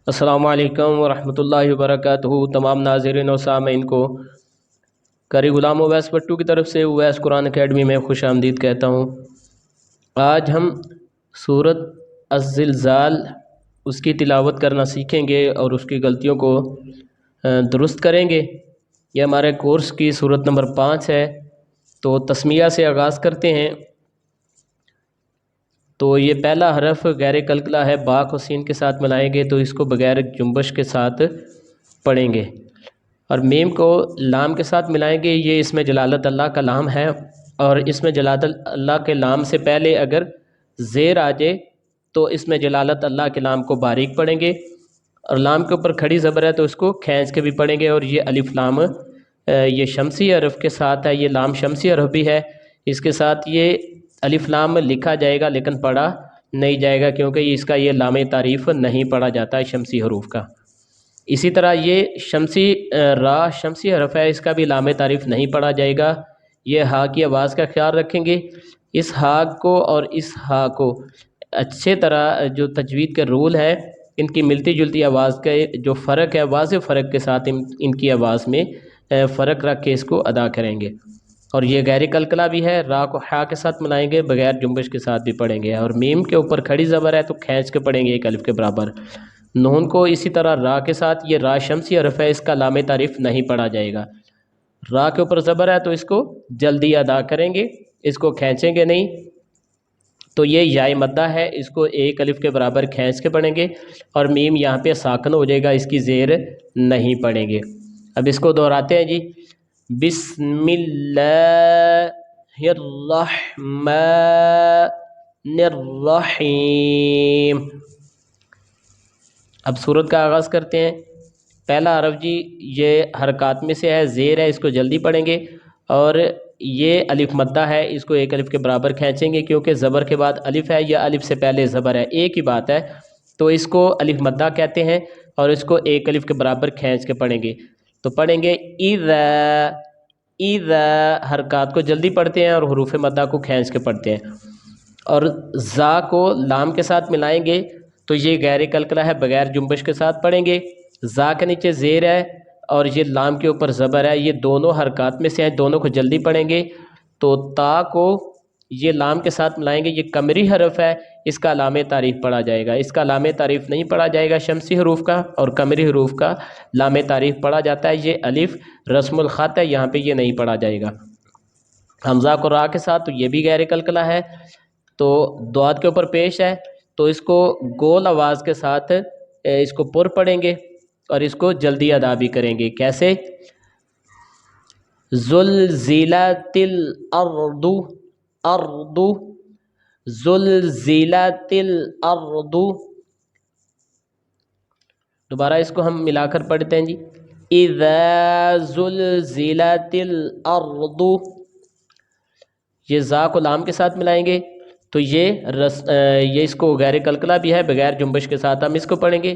السلام علیکم ورحمۃ اللہ وبرکاتہ۔ تمام ناظرین و سامعین کو قاری غلام اویس بٹو کی طرف سے اویس قرآن اکیڈمی میں خوش آمدید کہتا ہوں۔ آج ہم سورۃ الزلزال اس کی تلاوت کرنا سیکھیں گے اور اس کی غلطیوں کو درست کریں گے۔ یہ ہمارے کورس کی سورت نمبر 5 ہے۔ تو تسمیہ سے آغاز کرتے ہیں۔ تو یہ پہلا حرف غیر قلقلہ ہے، با کو سین کے ساتھ ملائیں گے تو اس کو بغیر جنبش کے ساتھ پڑھیں گے، اور میم کو لام کے ساتھ ملائیں گے۔ یہ اس میں جلالت اللہ کا لام ہے، اور اس میں جلالت اللہ کے لام سے پہلے اگر زیر آ جائے تو اس میں جلالت اللہ کے لام کو باریک پڑھیں گے، اور لام کے اوپر کھڑی زبر ہے تو اس کو کھینچ کے بھی پڑھیں گے۔ اور یہ الف لام یہ شمسی حرف کے ساتھ ہے، یہ لام شمسی حرف بھی ہے، اس کے ساتھ یہ الف لام لکھا جائے گا لیکن پڑھا نہیں جائے گا، کیونکہ اس کا یہ لام تعریف نہیں پڑھا جاتا ہے شمسی حروف کا۔ اسی طرح یہ شمسی را شمسی حرف ہے، اس کا بھی لام تعریف نہیں پڑھا جائے گا۔ یہ ہا کی آواز کا خیال رکھیں گے، اس ہا کو اور اس ہا کو اچھے طرح جو تجوید کے رول ہے ان کی ملتی جلتی آواز کا جو فرق ہے واضح فرق کے ساتھ ان کی آواز میں فرق رکھ کے اس کو ادا کریں گے۔ اور یہ غیر قلقلہ بھی ہے، را کو حا کے ساتھ ملائیں گے، بغیر جنبش کے ساتھ بھی پڑھیں گے، اور میم کے اوپر کھڑی زبر ہے تو کھینچ کے پڑھیں گے ایک الف کے برابر۔ نون کو اسی طرح را کے ساتھ، یہ را شمسی حرف ہے، اس کا لام تعریف نہیں پڑھا جائے گا۔ را کے اوپر زبر ہے تو اس کو جلدی ادا کریں گے، اس کو کھینچیں گے نہیں۔ تو یہ یائے مدہ ہے، اس کو ایک الف کے برابر کھینچ کے پڑھیں گے، اور میم یہاں پہ ساکن ہو جائے گا، اس کی زیر نہیں پڑھیں گے۔ اب اس کو دہراتے ہیں جی۔ بسم اللہ الرحمن الرحیم۔ اب سورت کا آغاز کرتے ہیں۔ پہلا حرف جی یہ حرکات میں سے ہے، زیر ہے، اس کو جلدی پڑھیں گے، اور یہ الف مدہ ہے، اس کو ایک الف کے برابر کھینچیں گے، کیونکہ زبر کے بعد الف ہے یا الف سے پہلے زبر ہے، ایک ہی بات ہے، تو اس کو الف مدہ کہتے ہیں، اور اس کو ایک الف کے برابر کھینچ کے پڑھیں گے۔ تو پڑھیں گے اذا، اذا حرکات کو جلدی پڑھتے ہیں اور حروف مدہ کو کھینچ کے پڑھتے ہیں، اور زا کو لام کے ساتھ ملائیں گے تو یہ غیر قلقلہ ہے، بغیر جنبش کے ساتھ پڑھیں گے۔ زا کے نیچے زیر ہے اور یہ لام کے اوپر زبر ہے، یہ دونوں حرکات میں سے ہیں، دونوں کو جلدی پڑھیں گے۔ تو تا کو یہ لام کے ساتھ ملائیں گے، یہ قمری حرف ہے، اس کا لام تعریف پڑھا جائے گا، اس کا لام تعریف نہیں پڑھا جائے گا شمسی حروف کا، اور قمری حروف کا لام تعریف پڑھا جاتا ہے۔ یہ الف رسم الخط ہے، یہاں پہ یہ نہیں پڑھا جائے گا۔ حمزہ کو را کے ساتھ تو یہ بھی غیر قلقلہ ہے، تو دعات کے اوپر پیش ہے، تو اس کو گول آواز کے ساتھ اس کو پر پڑھیں گے، اور اس کو جلدی ادا بھی کریں گے۔ کیسے؟ زلزلت الارض، ارض، زلزلت الارض۔ دوبارہ اس کو ہم ملا کر پڑھتے ہیں جی۔ اذا زلزلت الارض، یہ زا کو لام کے ساتھ ملائیں گے تو یہ اس کو غیر قلقلہ بھی ہے، بغیر جنبش کے ساتھ ہم اس کو پڑھیں گے،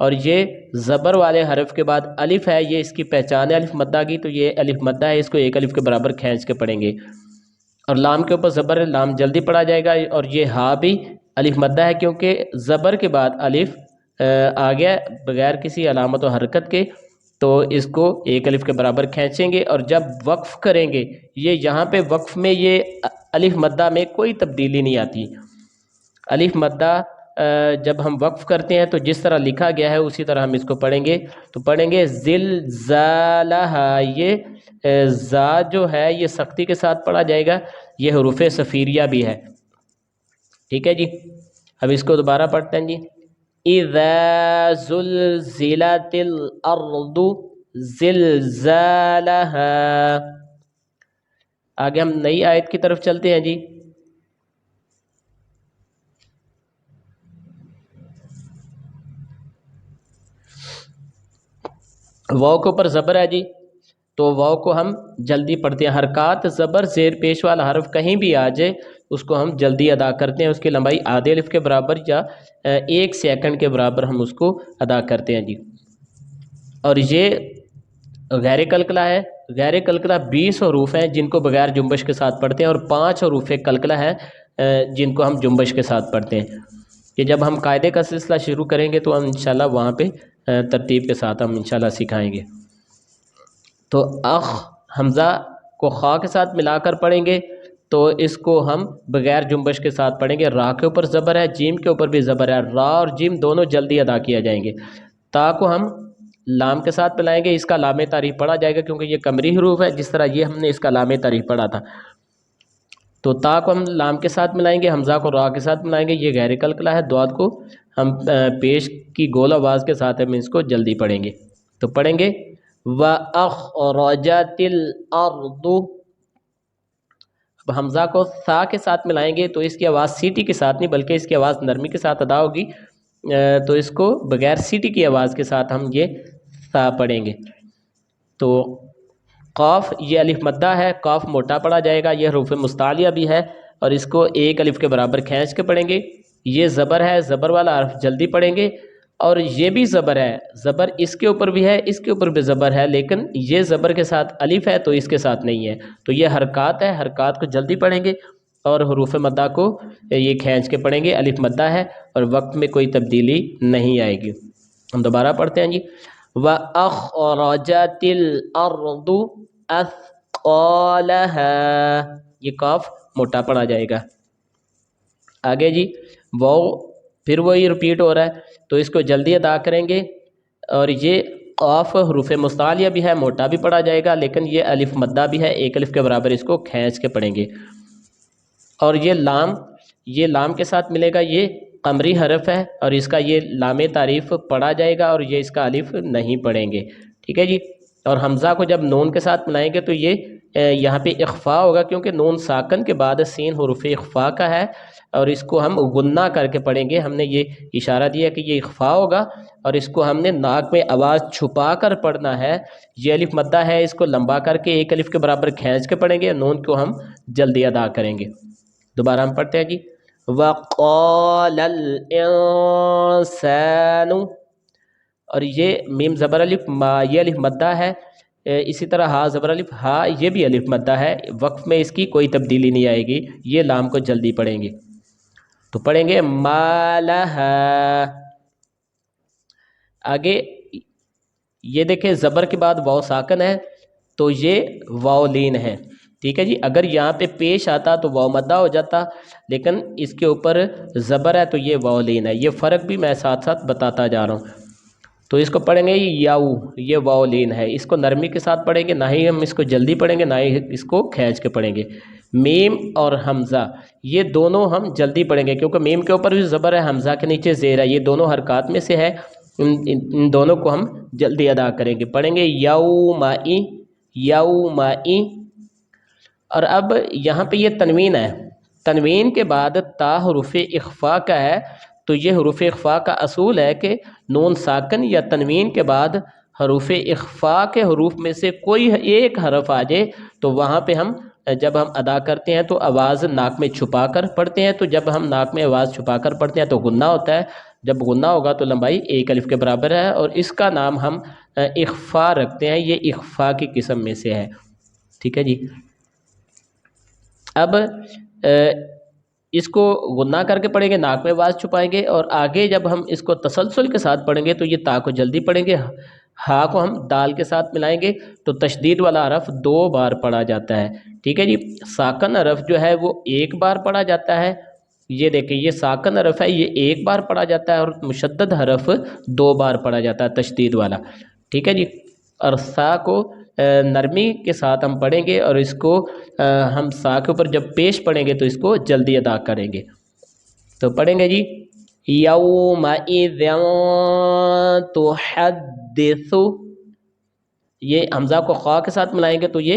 اور یہ زبر والے حرف کے بعد الف ہے، یہ اس کی پہچان ہے الف مدہ کی، تو یہ الف مدہ ہے، اس کو ایک الف کے برابر کھینچ کے پڑھیں گے، اور لام کے اوپر زبر ہے، لام جلدی پڑھا جائے گا، اور یہ ہا بھی الف مدہ ہے، کیونکہ زبر کے بعد الف آ گیا بغیر کسی علامت و حرکت کے، تو اس کو ایک الف کے برابر کھینچیں گے، اور جب وقف کریں گے، یہ یہاں پہ وقف میں یہ الف مدہ میں کوئی تبدیلی نہیں آتی۔ الف مدہ جب ہم وقف کرتے ہیں تو جس طرح لکھا گیا ہے اسی طرح ہم اس کو پڑھیں گے۔ تو پڑھیں گے زلزالہا، یہ زا جو ہے یہ سختی کے ساتھ پڑھا جائے گا، یہ حروف صفیریہ بھی ہے، ٹھیک ہے جی۔ اب اس کو دوبارہ پڑھتے ہیں جی۔ اذا زلزلت الارض زلزالہا۔ آگے ہم نئی آیت کی طرف چلتے ہیں جی۔ واو کے اوپر زبر ہے جی، تو واو کو ہم جلدی پڑھتے ہیں، حرکات زبر زیر پیش والا حرف کہیں بھی آ جائے اس کو ہم جلدی ادا کرتے ہیں، اس کی لمبائی آدھے الف کے برابر یا 1 سیکنڈ کے برابر ہم اس کو ادا کرتے ہیں جی۔ اور یہ غیر قلقلہ ہے، غیر قلقلہ 20 حروف ہیں جن کو بغیر جنبش کے ساتھ پڑھتے ہیں، اور 5 حروف قلقلہ ہے جن کو ہم جنبش کے ساتھ پڑھتے ہیں۔ کہ جب ہم قاعدے کا سلسلہ شروع کریں گے تو ہم انشاءاللہ وہاں پہ ترتیب کے ساتھ ہم انشاءاللہ سکھائیں گے۔ تو اخ حمزہ کو خا کے ساتھ ملا کر پڑھیں گے تو اس کو ہم بغیر جنبش کے ساتھ پڑھیں گے۔ را کے اوپر زبر ہے، جیم کے اوپر بھی زبر ہے، را اور جیم دونوں جلدی ادا کیا جائیں گے۔ تا کو ہم لام کے ساتھ ملائیں گے، اس کا لام تعریف پڑھا جائے گا کیونکہ یہ قمری حروف ہے، جس طرح یہ ہم نے اس کا لام تعریف پڑھا تھا۔ تو تا کو ہم لام کے ساتھ ملائیں گے، حمزہ کو را کے ساتھ ملائیں گے، یہ غیر قلقلہ ہے۔ دواد کو ہم پیش کی گول آواز کے ساتھ ہم اس کو جلدی پڑھیں گے۔ تو پڑھیں گے وَأَخْرَجَتِ الْأَرْضُ۔ اب حمزہ کو سا کے ساتھ ملائیں گے تو اس کی آواز سیٹی کے ساتھ نہیں بلکہ اس کی آواز نرمی کے ساتھ ادا ہوگی، تو اس کو بغیر سیٹی کی آواز کے ساتھ ہم یہ سا پڑھیں گے۔ تو قاف یہ الف مدہ ہے، قاف موٹا پڑھا جائے گا، یہ حروف مستعلیہ بھی ہے اور اس کو ایک الف کے برابر کھینچ کے پڑھیں گے۔ یہ زبر ہے، زبر والا حرف جلدی پڑھیں گے، اور یہ بھی زبر ہے، زبر اس کے اوپر بھی ہے، اس کے اوپر بھی زبر ہے، لیکن یہ زبر کے ساتھ الف ہے تو اس کے ساتھ نہیں ہے، تو یہ حرکات ہے، حرکات کو جلدی پڑھیں گے اور حروف مدہ کو یہ کھینچ کے پڑھیں گے۔ الف مدہ ہے اور وقت میں کوئی تبدیلی نہیں آئے گی۔ ہم دوبارہ پڑھتے ہیں جی وَأَخْرَجَتِ الْأَرْضُ أَثْقَالَهَا، یہ قاف موٹا پڑھا جائے گا۔ آگے جی واو پھر وہی رپیٹ ہو رہا ہے تو اس کو جلدی ادا کریں گے، اور یہ قاف حروف مستعلیہ بھی ہے، موٹا بھی پڑھا جائے گا، لیکن یہ الف مدہ بھی ہے، ایک الف کے برابر اس کو کھینچ کے پڑھیں گے۔ اور یہ لام کے ساتھ ملے گا، یہ قمری حرف ہے اور اس کا یہ لام تعریف پڑھا جائے گا اور یہ اس کا الف نہیں پڑھیں گے، ٹھیک ہے جی۔ اور حمزہ کو جب نون کے ساتھ ملائیں گے تو یہ یہاں پہ اخفا ہوگا کیونکہ نون ساکن کے بعد سین حروف اخفا کا ہے، اور اس کو ہم غنہ کر کے پڑھیں گے۔ ہم نے یہ اشارہ دیا کہ یہ اخفا ہوگا اور اس کو ہم نے ناک میں آواز چھپا کر پڑھنا ہے۔ یہ الف مدہ ہے، اس کو لمبا کر کے ایک الف کے برابر کھینچ کے پڑھیں گے، نون کو ہم جلدی ادا کریں گے۔ دوبارہ ہم پڑھتے ہیں جی وَقَالَ الْإِنسَانُ، اور یہ میم زبر الف ما، یہ الف مدہ ہے، اسی طرح ہا زبر الف ہا، یہ بھی الف مدہ ہے، وقف میں اس کی کوئی تبدیلی نہیں آئے گی، یہ لام کو جلدی پڑھیں گے۔ تو پڑھیں گے ما لہا۔ آگے یہ دیکھیں زبر کے بعد واو ساکن ہے تو یہ واو لین ہے، ٹھیک ہے جی۔ اگر یہاں پہ پیش آتا تو واو مدہ ہو جاتا، لیکن اس کے اوپر زبر ہے تو یہ واو لین ہے، یہ فرق بھی میں ساتھ ساتھ بتاتا جا رہا ہوں۔ تو اس کو پڑھیں گے یاؤ، یہ واو لین ہے، اس کو نرمی کے ساتھ پڑھیں گے، نہ ہی ہم اس کو جلدی پڑھیں گے نہ ہی اس کو کھینچ کے پڑھیں گے۔ میم اور حمزہ یہ دونوں ہم جلدی پڑھیں گے کیونکہ میم کے اوپر بھی زبر ہے، حمزہ کے نیچے زیر ہے، یہ دونوں حرکات میں سے ہے، ان دونوں کو ہم جلدی ادا کریں گے۔ پڑھیں گے یومائی، یومائی۔ اور اب یہاں پہ یہ تنوین ہے، تنوین کے بعد تا حروف اخفا کا ہے، تو یہ حروف اخفا کا اصول ہے کہ نون ساکن یا تنوین کے بعد حروف اخفا کے حروف میں سے کوئی ایک حرف آ جائے تو وہاں پہ ہم جب ہم ادا کرتے ہیں تو آواز ناک میں چھپا کر پڑھتے ہیں، تو جب ہم ناک میں آواز چھپا کر پڑھتے ہیں تو غنہ ہوتا ہے، جب غنہ ہوگا تو لمبائی ایک الف کے برابر ہے، اور اس کا نام ہم اخفا رکھتے ہیں، یہ اخفا کی قسم میں سے ہے، ٹھیک ہے جی۔ اب اس کو غنہ کر کے پڑھیں گے، ناک میں آواز چھپائیں گے، اور آگے جب ہم اس کو تسلسل کے ساتھ پڑھیں گے تو یہ تا کو جلدی پڑھیں گے، ہا کو ہم دال کے ساتھ ملائیں گے تو تشدید والا حرف 2 بار پڑھا جاتا ہے، ٹھیک ہے جی۔ ساکن حرف جو ہے وہ 1 بار پڑھا جاتا ہے، یہ دیکھیں یہ ساکن حرف ہے، یہ 1 بار پڑھا جاتا ہے، اور مشدد حرف 2 بار پڑھا جاتا ہے تشدید والا، ٹھیک ہے جی۔ اور سا کو نرمی کے ساتھ ہم پڑھیں گے، اور اس کو ہم سا کے اوپر جب پیش پڑھیں گے تو اس کو جلدی ادا کریں گے۔ تو پڑھیں گے جی یومئذ تحدث، یہ حمزہ کو خا کے ساتھ ملائیں گے تو یہ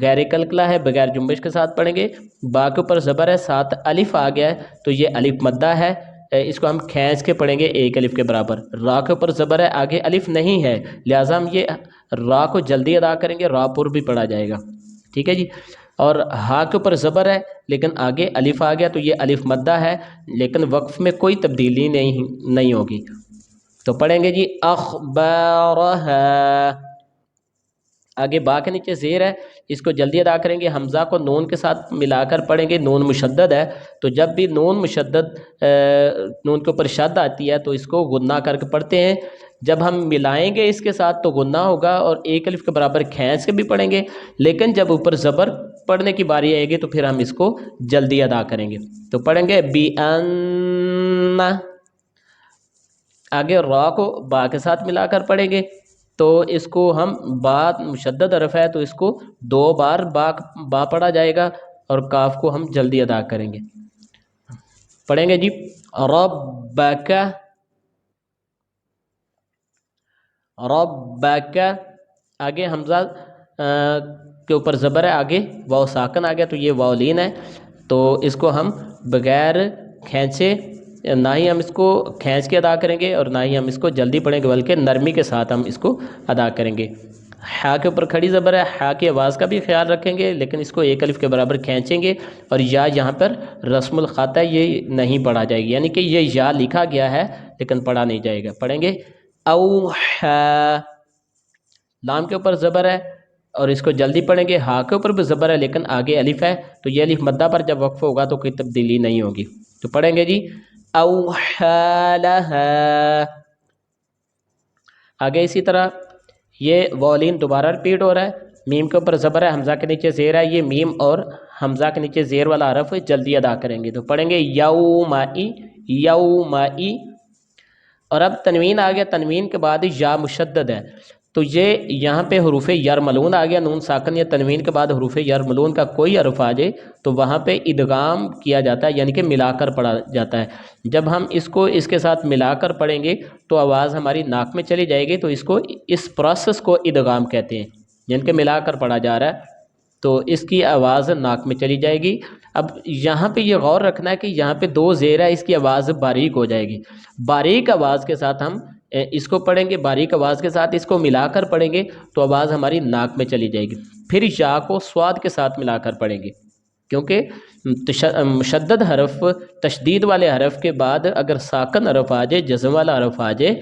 غیر قلقلہ ہے، بغیر جنبش کے ساتھ پڑھیں گے۔ با کے اوپر زبر ہے، ساتھ الف آ گیا ہے تو یہ الف مدہ ہے، اس کو ہم کھینچ کے پڑھیں گے ایک الف کے برابر۔ را کے اوپر زبر ہے، آگے الف نہیں ہے، لہٰذا ہم یہ را کو جلدی ادا کریں گے، را پر بھی پڑھا جائے گا، ٹھیک ہے جی۔ اور ہا کے اوپر زبر ہے لیکن آگے الف آ گیا تو یہ الف مدہ ہے، لیکن وقف میں کوئی تبدیلی نہیں ہوگی۔ تو پڑھیں گے جی اخبارها، آگے با کے نیچے زیر ہے، اس کو جلدی ادا کریں گے. حمزہ کو نون کے ساتھ ملا کر پڑھیں گے. نون مشدد ہے تو جب بھی نون مشدد نون کے اوپر شد آتی ہے تو اس کو غنہ کر کے پڑھتے ہیں. جب ہم ملائیں گے اس کے ساتھ تو غنہ ہوگا اور ایک الف کے برابر کھینچ کے بھی پڑھیں گے. لیکن جب اوپر زبر پڑھنے کی باری آئے گی تو پھر ہم اس کو جلدی ادا کریں گے. تو پڑھیں گے بی ان. آگے را کو با کے ساتھ ملا کر پڑھیں گے تو اس کو ہم با مشدد حرف ہے تو اس کو 2 بار با پڑھا جائے گا اور کاف کو ہم جلدی ادا کریں گے. پڑھیں گے جی ربک. ربک. آگے حمزہ کے اوپر زبر ہے، آگے واو ساکن آ گیا تو یہ واو لین ہے تو اس کو ہم بغیر کھینچے نہ ہی ہم اس کو کھینچ کے ادا کریں گے اور نہ ہی ہم اس کو جلدی پڑھیں گے بلکہ نرمی کے ساتھ ہم اس کو ادا کریں گے. ہا کے اوپر کھڑی زبر ہے، ہا کی آواز کا بھی خیال رکھیں گے لیکن اس کو ایک الف کے برابر کھینچیں گے. اور یا یہاں پر رسم الخط ہے، یہ نہیں پڑھا جائے گی، یعنی کہ یہ یا لکھا گیا ہے لیکن پڑھا نہیں جائے گا. پڑھیں گے اوحا. لام کے اوپر زبر ہے اور اس کو جلدی پڑھیں گے. ہا کے اوپر بھی زبر ہے لیکن آگے الف ہے تو یہ الف مدہ پر جب وقف ہوگا تو کوئی تبدیلی نہیں ہوگی. تو پڑھیں گے جی اوحا لہا. آگے اسی طرح یہ والین دوبارہ ریپیٹ ہو رہا ہے. میم کے اوپر زبر ہے، حمزہ کے نیچے زیر ہے. یہ میم اور حمزہ کے نیچے زیر والا حرف جلدی ادا کریں گے. تو پڑھیں گے یومائی. یومائی. اور اب تنوین آ گیا، تنوین کے بعد یا مشدد ہے تو یہ یہاں پہ حروف یرملون آ گیا. نون ساکن یا تنوین کے بعد حروف یرملون کا کوئی حرف آ جائے تو وہاں پہ ادغام کیا جاتا ہے، یعنی کہ ملا کر پڑھا جاتا ہے. جب ہم اس کو اس کے ساتھ ملا کر پڑھیں گے تو آواز ہماری ناک میں چلی جائے گی تو اس کو اس پروسیس کو ادغام کہتے ہیں، یعنی کہ ملا کر پڑھا جا رہا ہے تو اس کی آواز ناک میں چلی جائے گی. اب یہاں پہ یہ غور رکھنا ہے کہ یہاں پہ 2 زیر ہے، اس کی آواز باریک ہو جائے گی. باریک آواز کے ساتھ ہم اس کو پڑھیں گے، باریک آواز کے ساتھ اس کو ملا کر پڑھیں گے تو آواز ہماری ناک میں چلی جائے گی. پھر یا کو سواد کے ساتھ ملا کر پڑھیں گے کیونکہ مشدد حرف تشدید والے حرف کے بعد اگر ساکن حرف آ جائے، جزم والا حرف آ جائے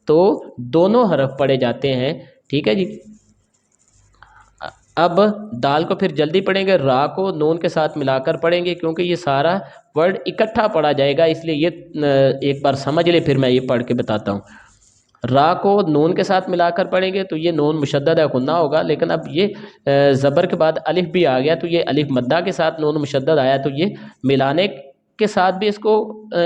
تو دونوں حرف پڑھے جاتے ہیں. ٹھیک ہے جی. اب دال کو پھر جلدی پڑھیں گے، را کو نون کے ساتھ ملا کر پڑھیں گے کیونکہ یہ سارا ورڈ اکٹھا پڑھا جائے گا، اس لیے یہ ایک بار سمجھ لے پھر میں یہ پڑھ کے بتاتا ہوں. را کو نون کے ساتھ ملا کر پڑھیں گے تو یہ نون مشدد ہے، غنہ ہوگا. لیکن اب یہ زبر کے بعد الف بھی آ گیا تو یہ الف مدہ کے ساتھ نون مشدد آیا تو یہ ملانے کے ساتھ بھی اس کو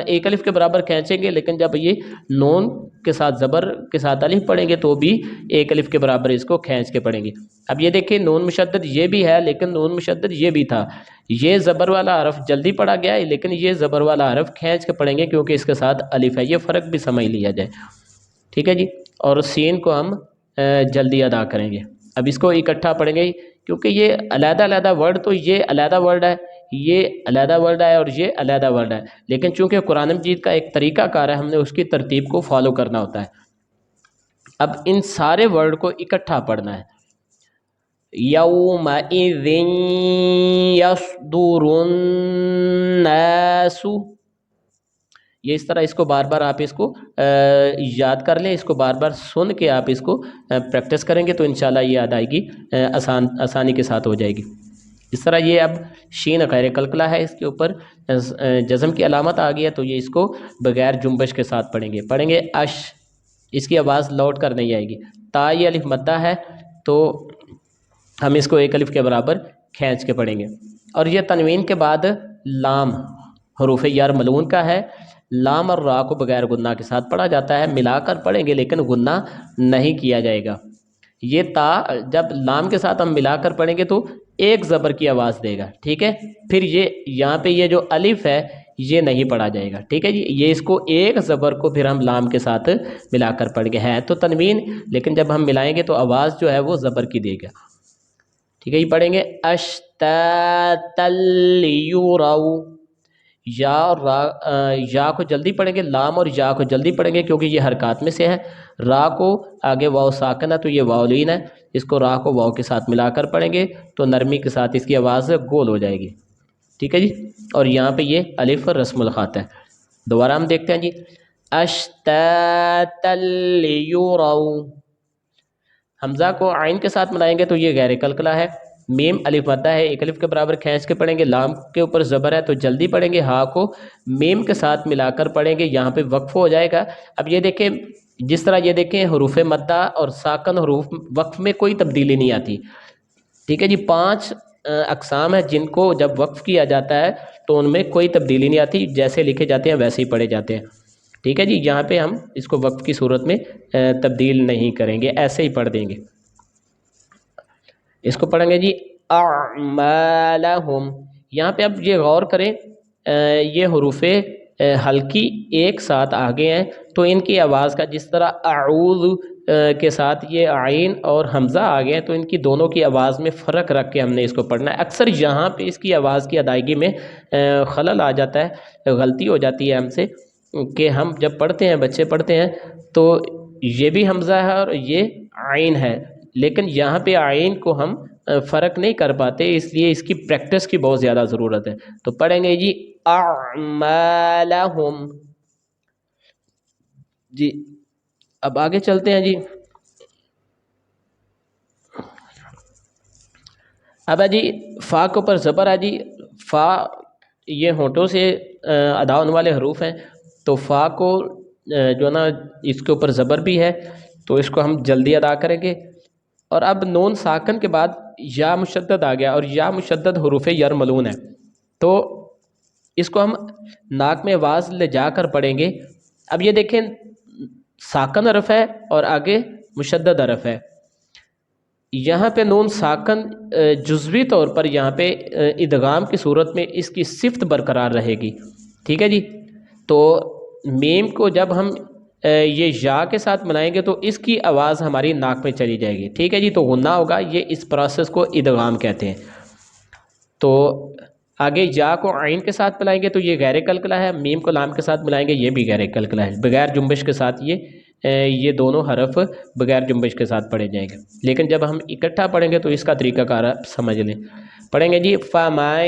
ایک الف کے برابر کھینچیں گے، لیکن جب یہ نون کے ساتھ زبر کے ساتھ الف پڑھیں گے تو بھی ایک الف کے برابر اس کو کھینچ کے پڑھیں گے. اب یہ دیکھیں نون مشدد یہ بھی ہے لیکن نون مشدد یہ بھی تھا. یہ زبر والا حرف جلدی پڑھا گیا ہے لیکن یہ زبر والا حرف کھینچ کے پڑھیں گے کیونکہ اس کے ساتھ الف ہے. یہ فرق بھی سمجھ لیا جائے. ٹھیک ہے جی. اور سین کو ہم جلدی ادا کریں گے. اب اس کو اکٹھا پڑھیں گے کیونکہ یہ علیحدہ علیحدہ ورڈ، تو یہ علیحدہ ورڈ ہے، یہ علیحدہ ورڈ ہے اور یہ علیحدہ ورڈ ہے، لیکن چونکہ قرآن مجید کا ایک طریقہ کار ہے ہم نے اس کی ترتیب کو فالو کرنا ہوتا ہے. اب ان سارے ورڈ کو اکٹھا پڑھنا ہے. یومئذ یصدر الناس. یہ اس طرح اس کو بار بار آپ اس کو یاد کر لیں، اس کو بار بار سن کے آپ اس کو پریکٹس کریں گے تو انشاءاللہ یہ ادائیگی آسانی کے ساتھ ہو جائے گی. اس طرح یہ اب شین غیر قلقلہ ہے، اس کے اوپر جزم کی علامت آ گئی ہے تو یہ اس کو بغیر جنبش کے ساتھ پڑھیں گے. پڑھیں گے اش. اس کی آواز لوٹ کر نہیں آئے گی. تا یہ الف مدہ ہے تو ہم اس کو ایک الف کے برابر کھینچ کے پڑھیں گے. اور یہ تنوین کے بعد لام حروف یرملون کا ہے. لام اور را کو بغیر غنہ کے ساتھ پڑھا جاتا ہے، ملا کر پڑھیں گے لیکن غنہ نہیں کیا جائے گا. یہ تا جب لام کے ساتھ ہم ملا کر پڑھیں گے تو ایک زبر کی آواز دے گا. ٹھیک ہے. پھر یہ یہاں پہ یہ جو الف ہے یہ نہیں پڑھا جائے گا. ٹھیک ہے جی. یہ اس کو ایک زبر کو پھر ہم لام کے ساتھ ملا کر پڑھیں گے. ہے تو تنوین لیکن جب ہم ملائیں گے تو آواز جو ہے وہ زبر کی دے گا. ٹھیک ہے. یہ پڑھیں گے اشتاتا لیروا. یا کو جلدی پڑھیں گے، لام اور یا کو جلدی پڑھیں گے کیونکہ یہ حرکات میں سے ہے. را کو آگے واو ساکن ہے تو یہ واولین ہے، اس کو را کو واو کے ساتھ ملا کر پڑھیں گے تو نرمی کے ساتھ اس کی آواز گول ہو جائے گی. ٹھیک ہے جی. اور یہاں پہ یہ الف رسم الخط ہے. دوبارہ ہم دیکھتے ہیں جی. اشتاتا لیروا. حمزہ کو عین کے ساتھ ملائیں گے تو یہ غیر قلقلہ ہے. میم الف مدہ ہے، ایک الف کے برابر کھینچ کے پڑھیں گے. لام کے اوپر زبر ہے تو جلدی پڑھیں گے. ہا کو میم کے ساتھ ملا کر پڑھیں گے، یہاں پہ وقف ہو جائے گا. اب یہ دیکھیں جس طرح یہ دیکھیں حروف مدہ اور ساکن حروف وقف میں کوئی تبدیلی نہیں آتی. ٹھیک ہے جی، 5 اقسام ہیں جن کو جب وقف کیا جاتا ہے تو ان میں کوئی تبدیلی نہیں آتی، جیسے لکھے جاتے ہیں ویسے ہی پڑھے جاتے ہیں. ٹھیک ہے جی، یہاں پہ ہم اس کو وقف کی صورت میں تبدیل نہیں کریں گے، ایسے ہی پڑھ دیں گے. اس کو پڑھیں گے جی اعمالہم. یہاں پہ اب یہ غور کریں، یہ حروف ہلکی ایک ساتھ آگے ہیں تو ان کی آواز کا جس طرح اعوذ کے ساتھ یہ عین اور حمزہ آگے ہیں تو ان کی دونوں کی آواز میں فرق رکھ کے ہم نے اس کو پڑھنا ہے. اکثر یہاں پہ اس کی آواز کی ادائیگی میں خلل آ جاتا ہے، غلطی ہو جاتی ہے ہم سے کہ ہم جب پڑھتے ہیں، بچے پڑھتے ہیں تو یہ بھی حمزہ ہے اور یہ عین ہے، لیکن یہاں پہ عین کو ہم فرق نہیں کر پاتے، اس لیے اس کی پریکٹس کی بہت زیادہ ضرورت ہے. تو پڑھیں گے جی اعمالہم. جی اب آگے چلتے ہیں جی. اب ہے جی فا کے اوپر زبر ہے جی. فا یہ ہونٹوں سے ادا ہونے والے حروف ہیں، تو فا کو جو ہے نا اس کے اوپر زبر بھی ہے تو اس کو ہم جلدی ادا کریں گے. اور اب نون ساکن کے بعد یا مشدد آ گیا، اور یا مشدد حروف یرملون ہے تو اس کو ہم ناک میں آواز لے جا کر پڑھیں گے. اب یہ دیکھیں ساکن حرف ہے اور آگے مشدد حرف ہے. یہاں پہ نون ساکن جزوی طور پر یہاں پہ ادغام کی صورت میں اس کی صفت برقرار رہے گی. ٹھیک ہے جی، تو میم کو جب ہم یہ یا کے ساتھ ملائیں گے تو اس کی آواز ہماری ناک میں چلی جائے گی. ٹھیک ہے جی، تو غنہ ہوگا، یہ اس پروسیس کو ادغام کہتے ہیں. تو آگے یا کو عین کے ساتھ ملائیں گے تو یہ غیر قلقلہ ہے، میم کو لام کے ساتھ ملائیں گے یہ بھی غیر قلقلہ ہے. بغیر جنبش کے ساتھ یہ دونوں حرف بغیر جنبش کے ساتھ پڑھے جائیں گے. لیکن جب ہم اکٹھا پڑھیں گے تو اس کا طریقہ کار آپ سمجھ لیں. پڑھیں گے جی فَمَن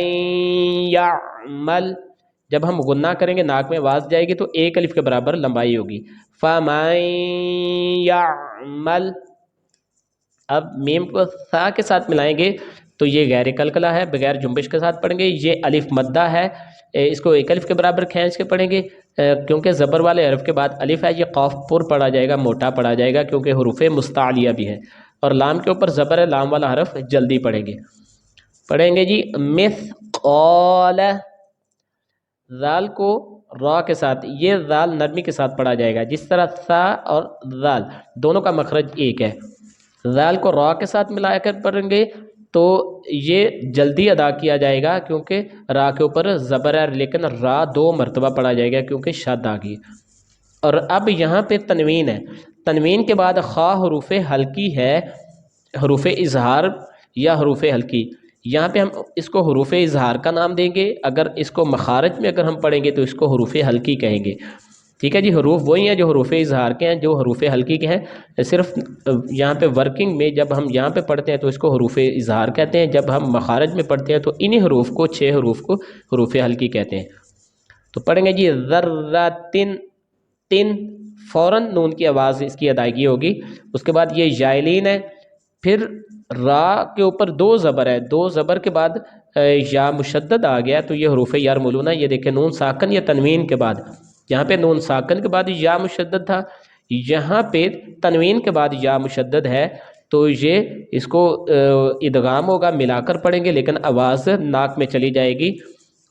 يَعْمَلْ. جب ہم غنہ کریں گے ناک میں آواز جائے گی تو ایک الف کے برابر لمبائی ہوگی. فَمَن يَعْمَلْ. اب میم کو سا کے ساتھ ملائیں گے تو یہ غیر قلقلہ ہے، بغیر جنبش کے ساتھ پڑھیں گے. یہ الف مدہ ہے، اس کو ایک الف کے برابر کھینچ کے پڑھیں گے کیونکہ زبر والے حرف کے بعد الف ہے. یہ قاف پر پڑھا جائے گا، موٹا پڑھا جائے گا کیونکہ حروف مستعلیہ بھی ہے. اور لام کے اوپر زبر ہے، لام والا حرف جلدی پڑھیں گے. پڑھیں گے جی مثقال. ذال کو را کے ساتھ، یہ ذال نرمی کے ساتھ پڑھا جائے گا جس طرح سا اور ذال دونوں کا مخرج ایک ہے. ذال کو را کے ساتھ ملا کر پڑھیں گے تو یہ جلدی ادا کیا جائے گا کیونکہ را کے اوپر زبر ہے، لیکن را 2 مرتبہ پڑھا جائے گا کیونکہ شد آ گئی. اور اب یہاں پہ تنوین ہے، تنوین کے بعد خا حروف ہلکی ہے، حروف اظہار یا حروف ہلکی. یہاں پہ ہم اس کو حروف اظہار کا نام دیں گے، اگر اس کو مخارج میں اگر ہم پڑھیں گے تو اس کو حروف ہلکی کہیں گے. ٹھیک ہے جی، حروف وہی ہیں جو حروف اظہار کے ہیں، جو حروف ہلکی کے ہیں. صرف یہاں پہ ورکنگ میں جب ہم یہاں پہ پڑھتے ہیں تو اس کو حروف اظہار کہتے ہیں، جب ہم مخارج میں پڑھتے ہیں تو انہی حروف کو 6 حروف کو حروف ہلکی کہتے ہیں. تو پڑھیں گے جی ذراتن. تن فوراً نون کی آواز اس کی ادائیگی ہوگی. اس کے بعد یہ جائلین ہے، پھر را کے اوپر 2 زبر ہے، 2 زبر کے بعد یا مشدد آ گیا تو یہ حروف یرملون ہے. یہ دیکھیں نون ساکن یا تنوین کے بعد، یہاں پہ نون ساکن کے بعد یا مشدد تھا، یہاں پہ تنوین کے بعد یا مشدد ہے تو یہ اس کو ادغام ہوگا، ملا کر پڑھیں گے لیکن آواز ناک میں چلی جائے گی.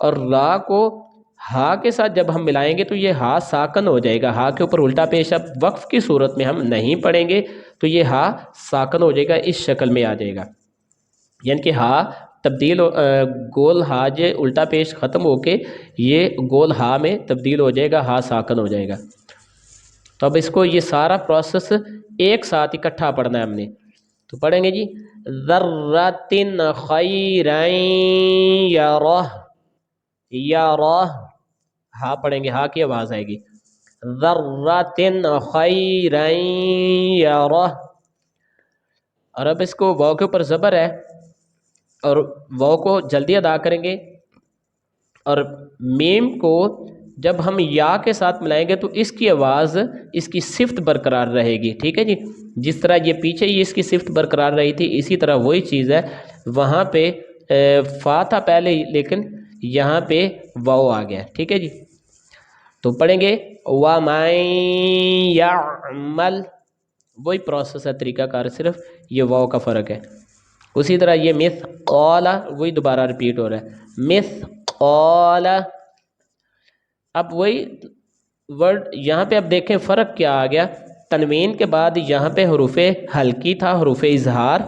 اور را کو ہا کے ساتھ جب ہم ملائیں گے تو یہ ہا ساکن ہو جائے گا، ہا کے اوپر الٹا پیش. اب وقف کی صورت میں ہم نہیں پڑھیں گے تو یہ ہا ساکن ہو جائے گا، اس شکل میں آ جائے گا. یعنی کہ ہا تبدیل گول ہا جو الٹا پیش ختم ہو کے یہ گول ہا میں تبدیل ہو جائے گا، ہا ساکن ہو جائے گا. تو اب اس کو یہ سارا پروسیس ایک ساتھ اکٹھا پڑھنا ہے ہم نے. تو پڑھیں گے جی ذراتن خیرن یرہ. یرہ ہا پڑھیں گے، ہا کی آواز آئے گی. ذراتن خیرن یرہ. اور اب اس کو واو کے اوپر زبر ہے اور واو کو جلدی ادا کریں گے. اور میم کو جب ہم یا کے ساتھ ملائیں گے تو اس کی آواز اس کی صفت برقرار رہے گی، ٹھیک ہے جی، جس طرح یہ پیچھے ہی اس کی صفت برقرار رہی تھی اسی طرح وہی چیز ہے، وہاں پہ فا تھا پہلے لیکن یہاں پہ واو آ گیا، ٹھیک ہے جی۔ تو پڑھیں گے وَمَن يَعْمَلْ، وہی پروسیس ہے، طریقہ کار، صرف یہ واو کا فرق ہے۔ اسی طرح یہ مثقال، وہی دوبارہ ریپیٹ ہو رہا ہے مثقال۔ اب وہی ورڈ یہاں پہ اب دیکھیں فرق کیا آ گیا، تنوین کے بعد یہاں پہ حروف حلقی تھا، حروف اظہار،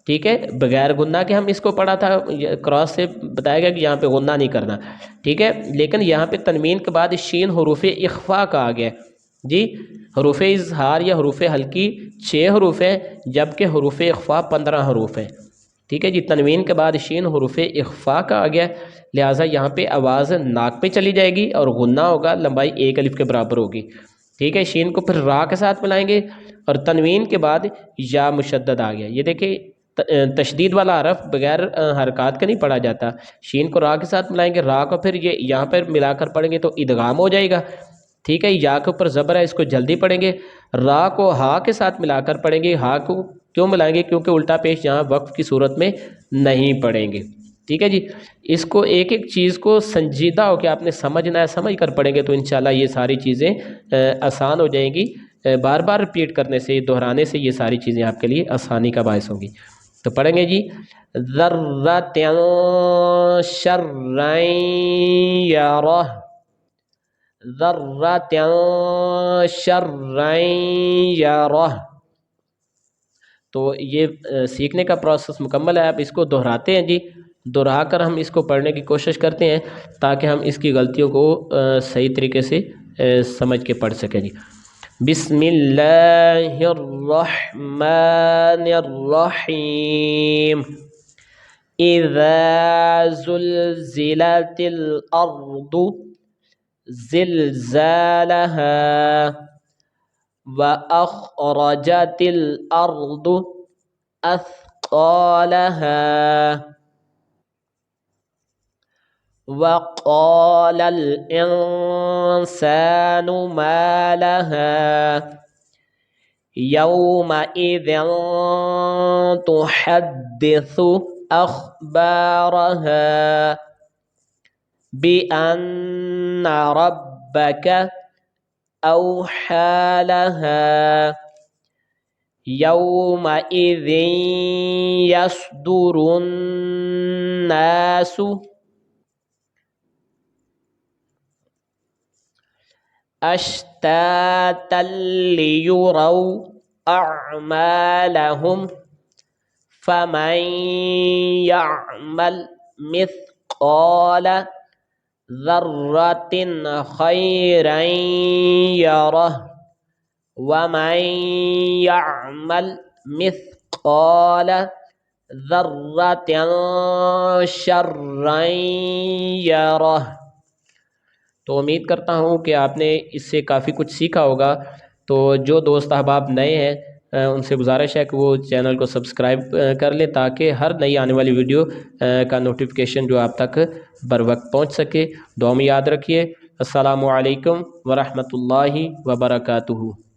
ٹھیک ہے، بغیر غنہ کے ہم اس کو پڑھا تھا، کراس سے بتایا گیا کہ یہاں پہ غنہ نہیں کرنا، ٹھیک ہے، لیکن یہاں پہ تنوین کے بعد شین حروف اخفا کا آ گیا جی۔ حروف اظہار یا حروف حلقی 6 حروف ہیں جبکہ حروف اخفا 15 حروف ہیں، ٹھیک ہے جی۔ تنوین کے بعد شین حروف اخفا کا آ گیا، لہٰذا یہاں پہ آواز ناک پہ چلی جائے گی اور غنہ ہوگا، لمبائی 1 الف کے برابر ہوگی، ٹھیک ہے۔ شین کو پھر را کے ساتھ ملائیں گے اور تنوین کے بعد یا مشدد آ گیا، یہ دیکھیں تشدید والا حرف بغیر حرکات کا نہیں پڑھا جاتا، شین کو را کے ساتھ ملائیں گے، را کو پھر یہ یہاں پر ملا کر پڑھیں گے تو ادغام ہو جائے گا، ٹھیک ہے۔ یا کے اوپر زبر ہے، اس کو جلدی پڑھیں گے، را کو ہا کے ساتھ ملا کر پڑھیں گے، ہا کو کیوں ملائیں گے؟ کیونکہ الٹا پیش یہاں وقف کی صورت میں نہیں پڑھیں گے، ٹھیک ہے جی۔ اس کو ایک ایک چیز کو سنجیدہ ہو کے آپ نے سمجھنا ہے، سمجھ کر پڑھیں گے تو انشاءاللہ یہ ساری چیزیں آسان ہو جائیں گی، بار بار ریپیٹ کرنے سے، دہرانے سے یہ ساری چیزیں آپ کے لیے آسانی کا باعث ہوں گی۔ تو پڑھیں گے جی ذرۃ شرًا یرہ، ذرۃ شرًا یرہ۔ تو یہ سیکھنے کا پروسیس مکمل ہے، اب اس کو دہراتے ہیں جی، دہرا کر ہم اس کو پڑھنے کی کوشش کرتے ہیں تاکہ ہم اس کی غلطیوں کو صحیح طریقے سے سمجھ کے پڑھ سکیں جی۔ بسم اللہ الرحمن الرحیم، اذا زلزلت الارض زلزالها واخرجت الارض اثقالها وقال الانسان ما لها يومئذ تحدث اخبارها بأن ربك اوحى لها يومئذ يصدر الناس اشتاتا ليروا اعمالهم فمن يعمل مثقال ذرة خيرا يره ومن يعمل مثقال ذرة شرا يره۔ تو امید کرتا ہوں کہ آپ نے اس سے کافی کچھ سیکھا ہوگا، تو جو دوست احباب نئے ہیں ان سے گزارش ہے کہ وہ چینل کو سبسکرائب کر لیں تاکہ ہر نئی آنے والی ویڈیو کا نوٹیفیکیشن جو آپ تک بر وقت پہنچ سکے۔ دعا میں یاد رکھیے۔ السلام علیکم ورحمۃ اللہ وبرکاتہ۔